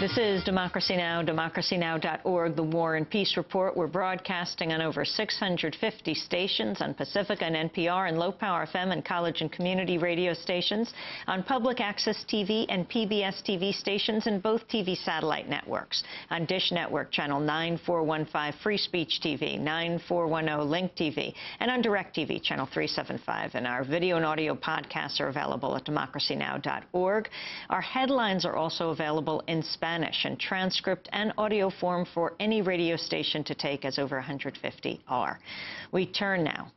This is Democracy Now!, democracynow.org, the War and Peace Report. We're broadcasting on over 650 stations on Pacifica and NPR and low-power FM and college and community radio stations, on public access TV and PBS TV stations and both TV satellite networks, on Dish Network Channel 9415 Free Speech TV, 9410 Link TV, and on DirecTV Channel 375. And our video and audio podcasts are available at democracynow.org. Our headlines are also available in Spanish and transcript and audio form for any radio station to take, as over 150 are. We turn now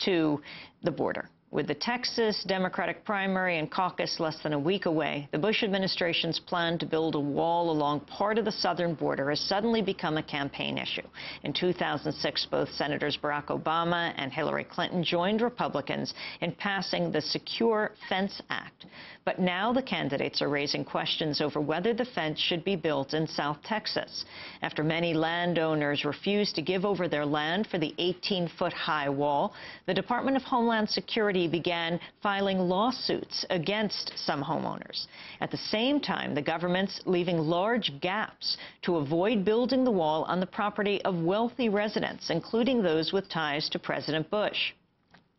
to the border. With the Texas Democratic primary and caucus less than a week away, the Bush administration's plan to build a wall along part of the southern border has suddenly become a campaign issue. In 2006, both Senators Barack Obama and Hillary Clinton joined Republicans in passing the Secure Fence Act. But now the candidates are raising questions over whether the fence should be built in South Texas. After many landowners refused to give over their land for the 18-foot-high wall, the Department of Homeland Security began filing lawsuits against some homeowners. At the same time, the government's leaving large gaps to avoid building the wall on the property of wealthy residents, including those with ties to President Bush.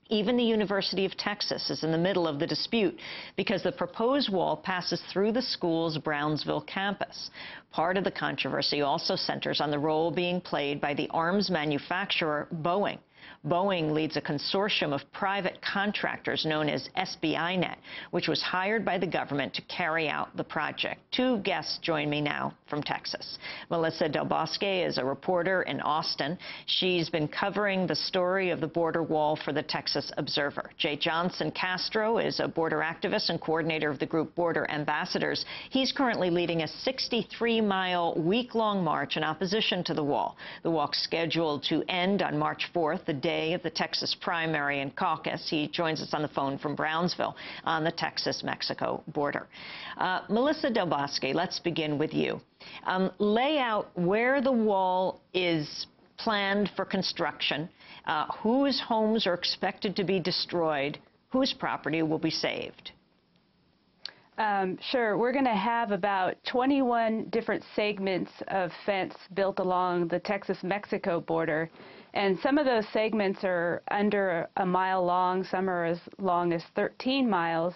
Even the University of Texas is in the middle of the dispute because the proposed wall passes through the school's Brownsville campus. Part of the controversy also centers on the role being played by the arms manufacturer Boeing. Boeing leads a consortium of private contractors known as SBInet, which was hired by the government to carry out the project. Two guests join me now from Texas. Melissa Del Bosque is a reporter in Austin. She's been covering the story of the border wall for the Texas Observer. Jay Johnson Castro is a border activist and coordinator of the group Border Ambassadors. He's currently leading a 63-mile week-long march in opposition to the wall. The walk's scheduled to end on March 4th, the day of the Texas primary and caucus. He joins us on the phone from Brownsville on the Texas-Mexico border. Melissa Del Bosque, let's begin with you. Lay out where the wall is planned for construction, whose homes are expected to be destroyed, whose property will be saved. Sure. We're going to have about 21 different segments of fence built along the Texas-Mexico border. And some of those segments are under a mile long, some are as long as 13 miles.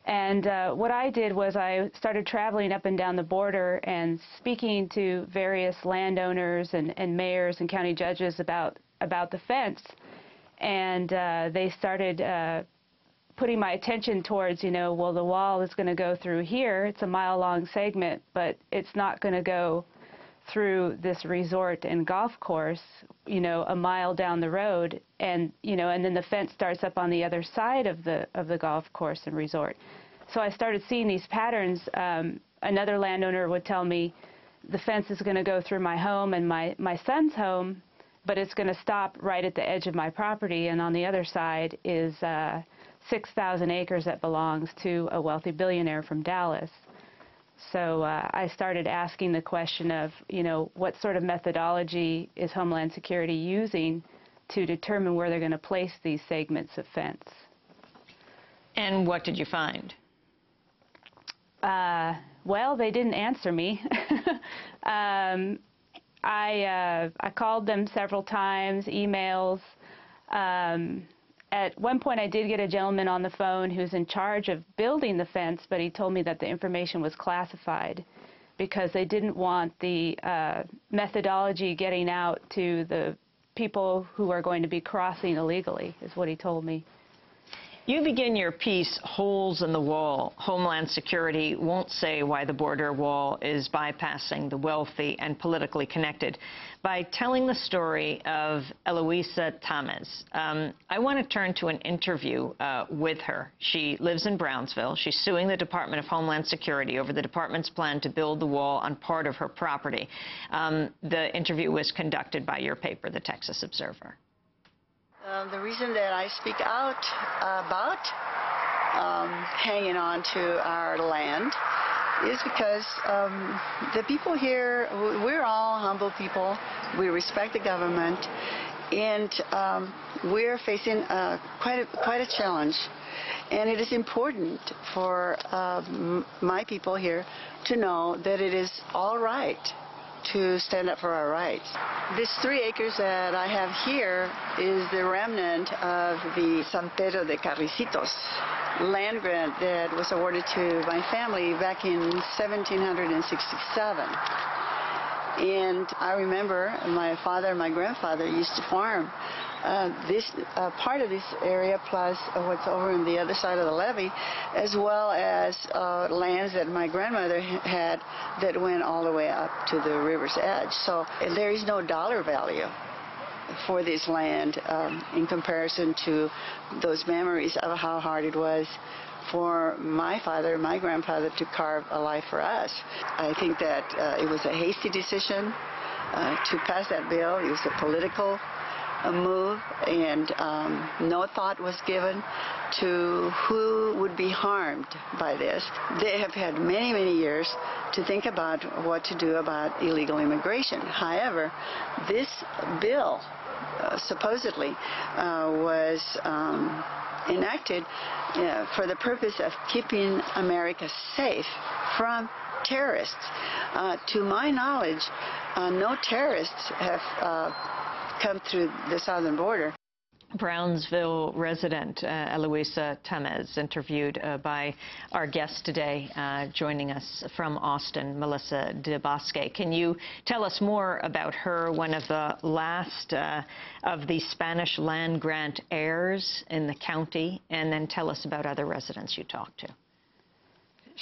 And what I did was I started traveling up and down the border and speaking to various landowners and mayors and county judges about the fence. And they started putting my attention towards, well, the wall is going to go through here. It's a mile-long segment, but it's not going to go through this resort and golf course, a mile down the road, and and then the fence starts up on the other side of the golf course and resort. So I started seeing these patterns. Another landowner would tell me the fence is going to go through my home and my son's home, but it's going to stop right at the edge of my property, and on the other side is 6,000 acres that belongs to a wealthy billionaire from Dallas. So I started asking the question of, what sort of methodology is Homeland Security using to determine where they're going to place these segments of fence. And what did you find? Well, they didn't answer me. I called them several times, emails. At one point, I did get a gentleman on the phone who's in charge of building the fence, but he told me that the information was classified because they didn't want the methodology getting out to the people who are going to be crossing illegally, is what he told me. You begin your piece, Holes in the Wall. Homeland Security won't say why the border wall is bypassing the wealthy and politically connected, by telling the story of Eloisa Tamez. I want to turn to an interview with her. She lives in Brownsville. She's suing the Department of Homeland Security over the department's plan to build the wall on part of her property. The interview was conducted by your paper, the Texas Observer. The reason that I speak out about hanging on to our land is because the people here, we're all humble people. We respect the government, And we're facing quite a challenge. And it is important for my people here to know that it is all right to stand up for our rights. This 3 acres that I have here is the remnant of the San Pedro de Carricitos land grant that was awarded to my family back in 1767. And I remember my father and my grandfather used to farm this part of this area, plus what's over on the other side of the levee, as well as lands that my grandmother had that went all the way up to the river's edge. So there is no dollar value for this land in comparison to those memories of how hard it was for my father and my grandfather to carve a life for us. I think that it was a hasty decision to pass that bill. It was a political move, and no thought was given to who would be harmed by this. They have had many, many years to think about what to do about illegal immigration. However, this bill supposedly was enacted for the purpose of keeping America safe from terrorists. To my knowledge, no terrorists have come through the southern border. Brownsville resident Eloisa Tamez, interviewed by our guest today, joining us from Austin, Melissa DeBosque. Can you tell us more about her, one of the last of the Spanish land grant heirs in the county, and then tell us about other residents you talked to?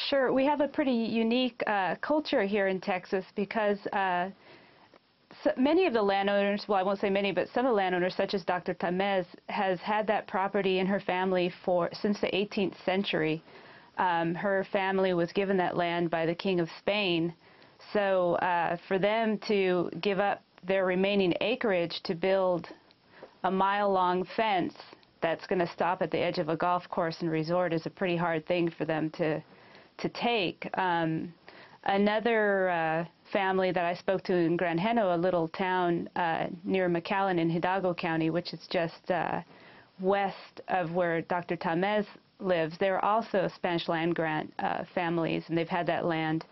Sure. We have a pretty unique culture here in Texas because so many of the landowners, well, I won't say many, but some of the landowners, such as Dr. Tamez, has had that property in her family since the 18th century. Her family was given that land by the King of Spain. So for them to give up their remaining acreage to build a mile-long fence that's going to stop at the edge of a golf course and resort is a pretty hard thing for them to take. Another family that I spoke to in Granjeno, a little town near McAllen in Hidalgo County, which is just west of where Dr. Tamez lives, they're also Spanish land grant families, and they've had that land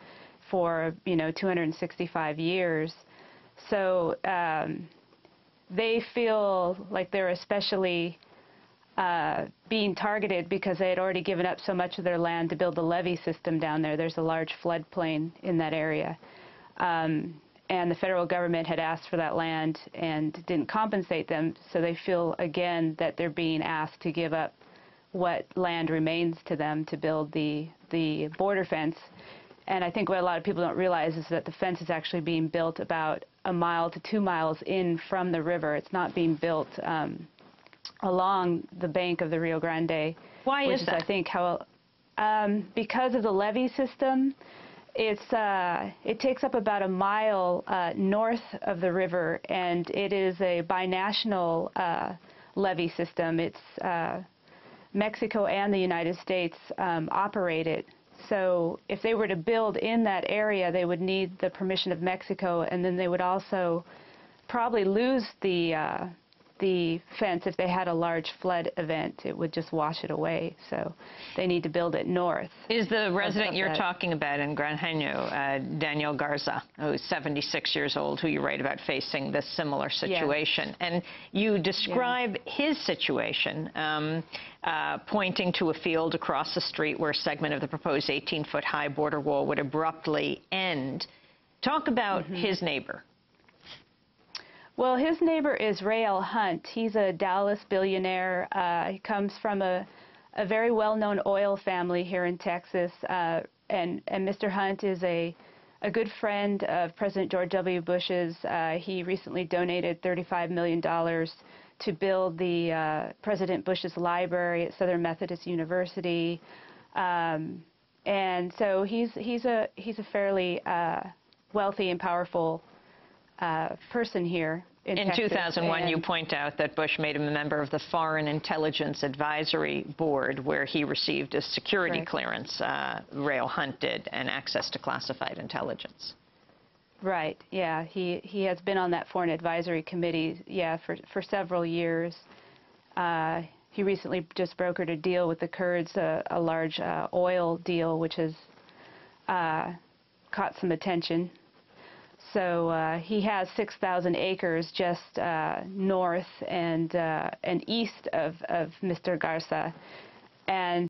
for 265 years. So they feel like they're especially being targeted because they had already given up so much of their land to build the levee system down there. There's a large floodplain in that area. And the federal government had asked for that land and didn't compensate them, so they feel, again, that they're being asked to give up what land remains to them to build the border fence. And I think what a lot of people don't realize is that the fence is actually being built about 1 mile to 2 miles in from the river. It's not being built along the bank of the Rio Grande. Why is that? I think how because of the levee system. It takes up about 1 mile north of the river, and it is a binational levee system. It's Mexico and the United States operate it. So if they were to build in that area, they would need the permission of Mexico, and then they would also probably lose the fence. If they had a large flood event, it would just wash it away. So they need to build it north. Is the resident you're talking about in Granjeno, Daniel Garza, who's 76 years old, who you write about facing this similar situation? Yes. And you describe his situation, pointing to a field across the street where a segment of the proposed 18-foot high border wall would abruptly end. Talk about his neighbor. Well, his neighbor is Rael Hunt. He's a Dallas billionaire. He comes from a very well-known oil family here in Texas. And Mr. Hunt is a good friend of President George W. Bush's. He recently donated $35 million to build the President Bush's library at Southern Methodist University. And so he's a fairly wealthy and powerful person here in Texas. 2001, you point out that Bush made him a member of the Foreign Intelligence Advisory Board, where he received a security clearance. Rael Hunt did, and access to classified intelligence. Right. Yeah. He has been on that foreign advisory committee. Yeah, for several years. He recently just brokered a deal with the Kurds, a large oil deal, which has caught some attention. So he has 6,000 acres just north and east of Mr. Garza, and